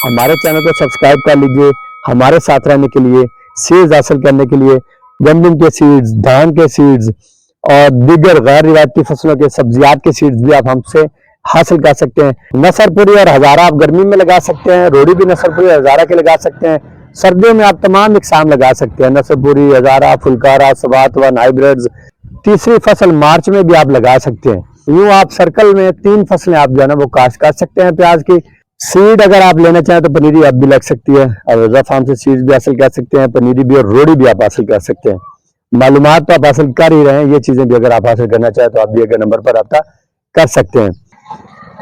हमारे चैनल को सब्सक्राइब कर लीजिए। हमारे साथ रहने के लिए, सीड्स हासिल करने के लिए, गंदम के सीड्स, धान के सीड्स और दीगर गैर रिवायती फसलों के सब्जियात के सीड्स भी आप हमसे हासिल कर सकते हैं। नसरपुरी और हजारा आप गर्मी में लगा सकते हैं, रोड़ी भी नसरपुरी और हजारा के लगा सकते हैं। सर्दियों में आप तमाम इकसाम लगा सकते हैं, नसरपुरी, हजारा, फुलकारा, सबात वन, हाइब्रिड्स। तीसरी फसल मार्च में भी आप लगा सकते हैं। यूं आप सर्कल में 3 फसलें आप जो है ना वो काश्त कर सकते हैं प्याज की। सीड अगर आप लेना चाहें तो पनीरी आप भी लग सकती है, रजा फार्म से सीड्स भी हासिल कर सकते हैं, पनीरी भी और रोड़ी भी आप हासिल कर सकते हैं। मालूमात तो आप हासिल कर ही रहे हैं, ये चीजें भी अगर आप हासिल करना चाहें तो आप दिए गए नंबर पर रब्ता कर सकते हैं।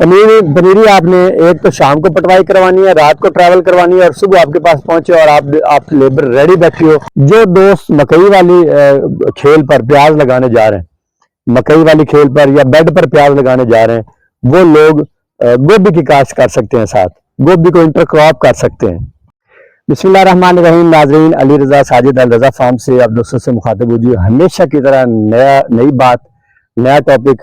पनीरी आपने एक तो शाम को पटवाई करवानी है, रात को ट्रैवल करवानी है और सुबह आपके पास पहुंचे और आप लेबर रेडी बैठी हो। जो दोस्त मकई वाली खेल पर प्याज लगाने जा रहे हैं, मकई वाली खेल पर या बेड पर प्याज लगाने जा रहे हैं, वो लोग गोभी की काश्त कर सकते हैं, साथ गोभी को इंटरक्रॉप कर सकते हैं। बिस्मिल्लाहिर्रहमानिर्रहीम। नाजरीन, अली रजा साजिद अल रजा फार्म से आप दोस्तों से मुखातिब हुई, हमेशा की तरह नई बात, नया टॉपिक।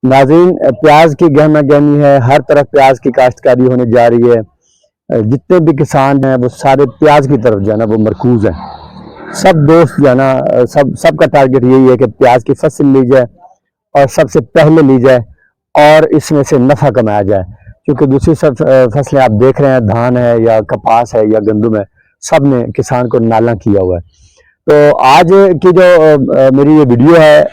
नाज़रीन, प्याज की गहमा गहमी है, हर तरफ प्याज की काश्तकारी होने जा रही है। जितने भी किसान हैं वो सारे प्याज की तरफ जो है ना वो मरकूज हैं। सब दोस्त जो है ना सबका टारगेट यही है कि प्याज की फसल ली जाए और सबसे पहले ली जाए और इसमें से नफा कमाया जाए, क्योंकि दूसरी सब फसलें आप देख रहे हैं, धान है या कपास है या गंदम है, सब ने किसान को नाला किया हुआ है। तो आज की जो मेरी ये वीडियो है,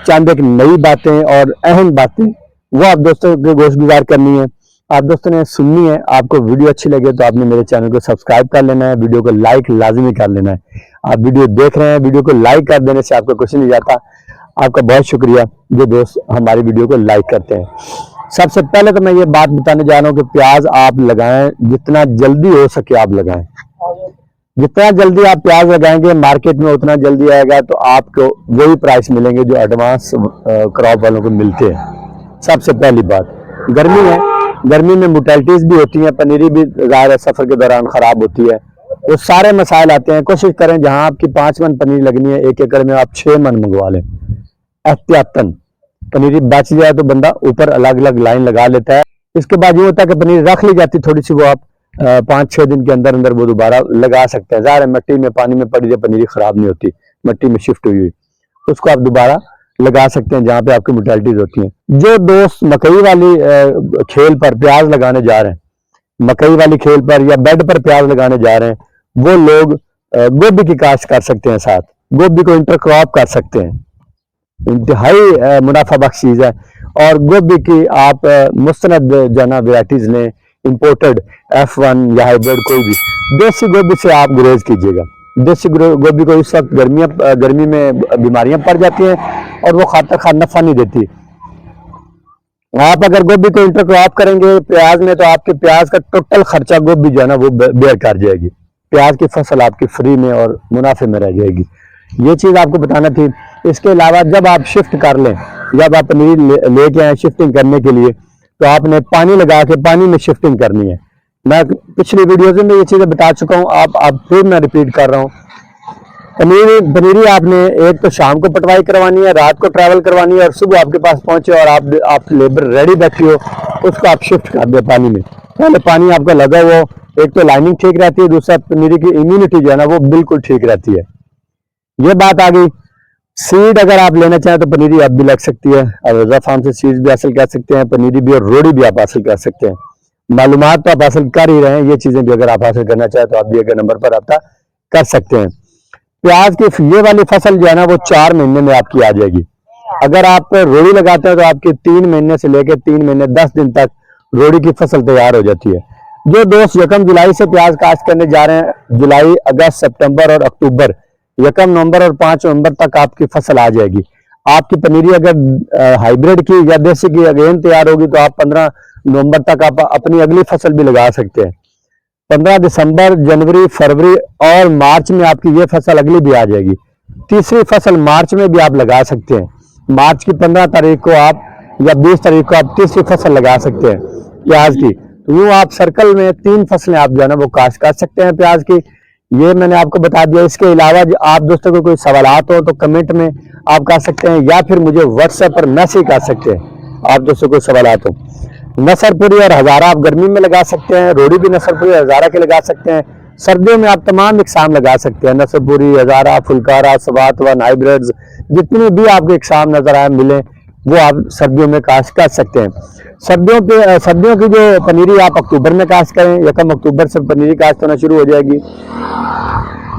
चंद एक नई बातें और अहम बातें वो आप दोस्तों को गोशगुजार करनी है, आप दोस्तों ने सुननी है। आपको वीडियो अच्छी लगे तो आपने मेरे चैनल को सब्सक्राइब कर लेना है, वीडियो को लाइक लाजमी कर लेना है। आप वीडियो देख रहे हैं, वीडियो को लाइक कर देने से आपको कुछ नहीं जाता। आपका बहुत शुक्रिया जो दोस्त हमारी वीडियो को लाइक करते हैं। सबसे पहले तो मैं ये बात बताने जा रहा हूँ कि प्याज आप लगाएं, जितना जल्दी हो सके आप लगाएं। जितना जल्दी आप प्याज लगाएंगे मार्केट में उतना जल्दी आएगा, तो आपको वही प्राइस मिलेंगे जो एडवांस क्रॉप वालों को मिलते हैं। सबसे पहली बात, गर्मी है, गर्मी में मोर्टेलिटीज भी होती हैं, पनीरी भी ज़ाहिर है सफर के दौरान खराब होती है, वो सारे मसाइल आते हैं। कोशिश करें जहां आपकी 5 मन पनीर लगनी है, 1 एकड़ में आप 6 मन मंगवा लें। एहतियातन पनीरी बच जाए तो बंदा ऊपर अलग अलग लाइन लगा लेता है। इसके बाद ये होता है कि पनीर रख ली जाती थोड़ी सी, वो आप 5-6 दिन के अंदर अंदर वो दोबारा लगा सकते हैं। ज़ाहिर है मिट्टी में, पानी में पड़ी है, पनीरी खराब नहीं होती, मिट्टी में शिफ्ट हुई, उसको आप दोबारा लगा सकते हैं जहां पे आपकी मोर्टेलिटीज होती हैं। जो दोस्त मकई वाली खेल पर प्याज लगाने जा रहे हैं, मकई वाली खेल पर या बेड पर प्याज लगाने जा रहे हैं, वो लोग गोभी की काश्त कर सकते हैं, साथ गोभी को इंटरक्रॉप कर सकते हैं। इंतहाई मुनाफा बख्श चीज है। और गोभी की आप मुस्तनद जाना वेराइटीज लें, इंपोर्टेड F1 या हाइब्रिड, कोई भी देसी गोभी से आप गुरेज कीजिएगा। देसी गोभी को इस वक्त गर्मी में बीमारियां पड़ जाती हैं और वो खाता खा नफा नहीं देती। आप अगर गोभी को इंटरक्रॉप करेंगे प्याज में, तो आपके प्याज का टोटल खर्चा गोभी जो है ना वो बेयर कर जाएगी। प्याज की फसल आपकी फ्री में और मुनाफे में रह जाएगी। ये चीज आपको बताना थी। इसके अलावा जब आप शिफ्ट कर लें, जब आप पनीर लेके आए शिफ्टिंग करने के लिए, तो आपने पानी लगा के पानी में शिफ्टिंग करनी है। मैं पिछली वीडियोज में ये चीजें बता चुका हूँ, आप फिर मैं रिपीट कर रहा हूँ। पनीरी आपने एक तो शाम को पटवाई करवानी है, रात को ट्रैवल करवानी है और सुबह आपके पास पहुंचे और आप लेबर रेडी बैठी हो, उसको आप शिफ्ट कर दे पानी में। पहले पानी आपका लगा हुआ, एक तो लाइनिंग ठीक रहती है, दूसरा पनीरी की इम्यूनिटी जो है ना वो बिल्कुल ठीक रहती है। ये बात आ गई। सीड अगर आप लेना चाहें तो पनीरी आप भी लग सकती है, रजा फार्म से सीड्स भी हासिल कर सकते हैं, पनीरी भी और रोड़ी भी आप हासिल कर सकते हैं। मालूमात तो आप हासिल कर ही रहे हैं, ये चीजें भी अगर आप हासिल करना चाहें तो आप दिए गए नंबर पर रब्ता कर सकते हैं। प्याज की ये वाली फसल जो है ना वो 4 महीने में आपकी आ जाएगी। अगर आप रोड़ी लगाते हैं तो आपके 3 महीने से लेकर 3 महीने 10 दिन तक रोड़ी की फसल तैयार हो जाती है। जो दोस्त 1 जुलाई से प्याज काश्त करने जा रहे हैं, जुलाई, अगस्त, सितंबर और अक्टूबर, 1 नवंबर और 5 नवंबर तक आपकी फसल आ जाएगी। आपकी पनीरी अगर हाइब्रिड की या देसी की अगेन तैयार होगी तो आप 15 नवंबर तक आप अपनी अगली फसल भी लगा सकते हैं। 15 दिसंबर, जनवरी, फरवरी और मार्च में आपकी ये फसल अगली भी आ जाएगी। तीसरी फसल मार्च में भी आप लगा सकते हैं। मार्च की 15 तारीख को आप या 20 तारीख को आप तीसरी फसल लगा सकते हैं प्याज की। तो यूं आप सर्कल में 3 फसलें आप जो है ना वो काश्त कर सकते हैं प्याज की। ये मैंने आपको बता दिया। इसके अलावा आप दोस्तों को कोई सवालात हो तो कमेंट में आप कर सकते हैं या फिर मुझे व्हाट्सएप पर मैसेज कर सकते हैं आप दोस्तों को सवालात हो। नसरपुरी और हजारा आप गर्मी में लगा सकते हैं, रोड़ी भी नसरपुरी और हजारा के लगा सकते हैं। सर्दियों में आप तमाम इकसाम लगा सकते हैं, नसरपुरी, हजारा, फुलकारा, सबात वन, हाइब्रिड्स, जितने भी आपको इकसाम नजर आए मिले वो आप सर्दियों में काश्त कर सकते हैं। सर्दियों की जो पनीरी आप अक्टूबर में काश्त करें, 1 अक्टूबर से पनीरी काश्त होना शुरू हो जाएगी।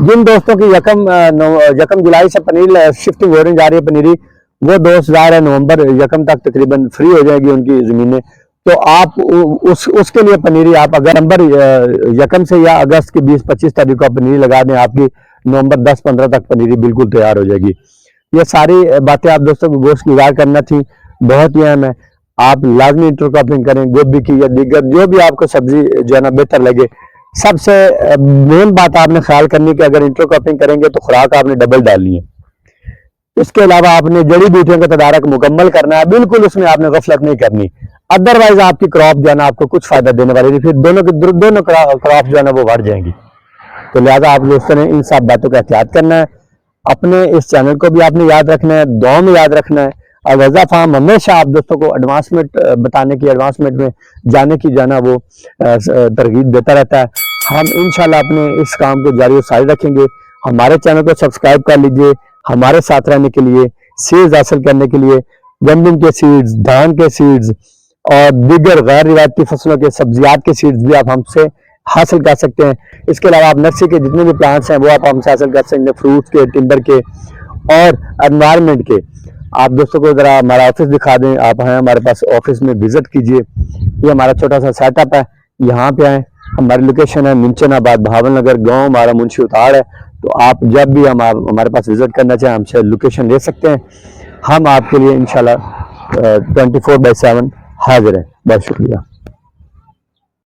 जिन दोस्तों की यकम जुलाई से पनीर शिफ्टिंग हो जा रही है पनीरी, वो दोस्त जा रहे हैं नवंबर 1 तक तकरीबन फ्री हो जाएगी उनकी जमीनें। तो आप उसके लिए पनीरी आप अगर नवंबर 1 से या अगस्त की 20-25 तारीख को पनीरी लगा दें, आपकी नवंबर 10-15 तक पनीरी बिल्कुल तैयार हो जाएगी। ये सारी बातें आप दोस्तों को गोश्त की गार करना थी, बहुत ही अहम है। आप लाजमी इंटरक्रॉपिंग करें, गोभी की या दीगर जो भी आपको सब्जी जो है ना बेहतर लगे। सबसे मेन बात आपने ख्याल करनी कि अगर इंटरक्रॉपिंग करेंगे तो खुराक आपने डबल डालनी है। इसके अलावा आपने जड़ी बूटियों का तदारक मुकम्मल करना है, बिल्कुल उसमें आपने गफलत नहीं करनी, अदरवाइज आपकी क्रॉप जो है ना आपको कुछ फायदा देने वाली नहीं, फिर दोनों क्रॉप जो है ना वो बढ़ जाएंगी। तो लिहाजा आप दोस्तों ने इन सब बातों का एहतियात करना है। अपने इस चैनल को भी आपने याद रखना है, दुआ में याद रखना है। और रजा फार्म हमेशा आप दोस्तों को एडवांसमेंट बताने की, एडवांसमेंट में जाने की जाना वो तरगीब देता रहता है। हम इंशाल्लाह अपने इस काम को जारी सारी रखेंगे। हमारे चैनल को सब्सक्राइब कर लीजिए। हमारे साथ रहने के लिए, सीड्स हासिल करने के लिए, गंदम के सीड्स, धान के सीड्स और दीगर गैर रिवायती फसलों के, सब्जियात के सीड्स भी आप हमसे हासिल कर सकते हैं। इसके अलावा आप नर्सरी के जितने भी प्लांट्स हैं वो आप हमसे हासिल कर सकते हैं, फ्रूट्स के, टिम्बर के और एनवायरनमेंट के। आप दोस्तों को जरा हमारा ऑफिस दिखा दें, आप हैं हमारे पास, ऑफिस में विजिट कीजिए। ये हमारा छोटा सा सेटअप है, यहाँ पे आए। हमारी लोकेशन है मिंचनाबाद, भावलनगर, गांव हमारा मुंशी उताड़ है। तो आप जब भी हमारे पास विजिट करना चाहें हमसे लोकेशन ले सकते हैं। हम आपके लिए इंशाल्लाह 24/7 हाजिर हैं। बहुत शुक्रिया।